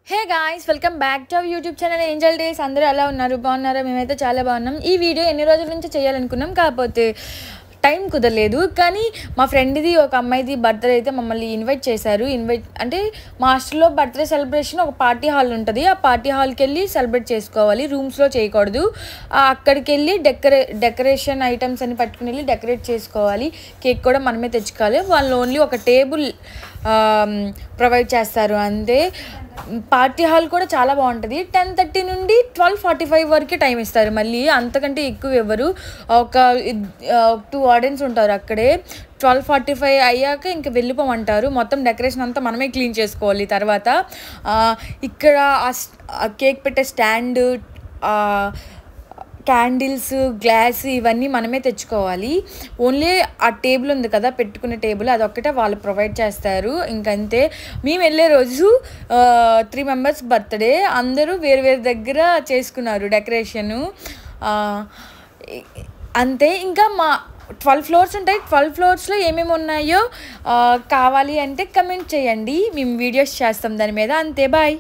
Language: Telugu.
Hey guys, welcome back to our YouTube channel Angel days. అందరూ ఎలా ఉన్నారు? బాగున్నారా? మేమైతే చాలా బాగున్నాం. ఈ వీడియో ఎన్ని రోజుల నుంచి చేయాలనుకున్నాం, కాకపోతే టైం కుదరలేదు. కానీ మా ఫ్రెండ్ది ఒక అమ్మాయిది బర్త్డే అయితే మమ్మల్ని ఇన్వైట్ చేశారు. అంటే మా హాస్టల్లో బర్త్డే సెలబ్రేషన్ ఒక పార్టీ హాల్ ఉంటుంది. ఆ పార్టీ హాల్కి వెళ్ళి సెలబ్రేట్ చేసుకోవాలి, రూమ్స్లో చేయకూడదు. అక్కడికి వెళ్ళి డెకరేషన్ ఐటమ్స్ అని పట్టుకుని వెళ్ళి డెకరేట్ చేసుకోవాలి. కేక్ కూడా మనమే తెచ్చుకోవాలి. వాళ్ళు ఓన్లీ ఒక టేబుల్ ప్రొవైడ్ చేస్తారు అంతే. పార్టీ హాల్ కూడా చాలా బాగుంటుంది. 10:30 నుండి 12:45 వరకు టైం ఇస్తారు. మళ్ళీ అంతకంటే ఎక్కువ ఇవ్వరు. ఒక 2 ఆడియన్స్ ఉంటారు అక్కడే. 12:45 అయ్యాక ఇంక వెళ్ళిపోమంటారు. మొత్తం డెకరేషన్ అంతా మనమే క్లీన్ చేసుకోవాలి. తర్వాత ఇక్కడ కేక్ పెట్టే స్టాండ్, క్యాండిల్స్, గ్లాస్ ఇవన్నీ మనమే తెచ్చుకోవాలి. ఓన్లీ ఆ టేబుల్ ఉంది కదా, పెట్టుకునే టేబుల్, అదొక్కటే వాళ్ళు ప్రొవైడ్ చేస్తారు. ఇంకంతే. మేము వెళ్ళే రోజు 3 మెంబర్స్ బర్త్డే. అందరూ వేరు వేరు దగ్గర చేసుకున్నారు డెకరేషను. అంతే. ఇంకా మా 12 ఫ్లోర్స్ ఉంటాయి. 12 ఫ్లోర్స్లో ఏమేమి ఉన్నాయో కావాలి అంటే కమెంట్ చేయండి, మేము వీడియోస్ చేస్తాం దాని మీద. అంతే, బాయ్.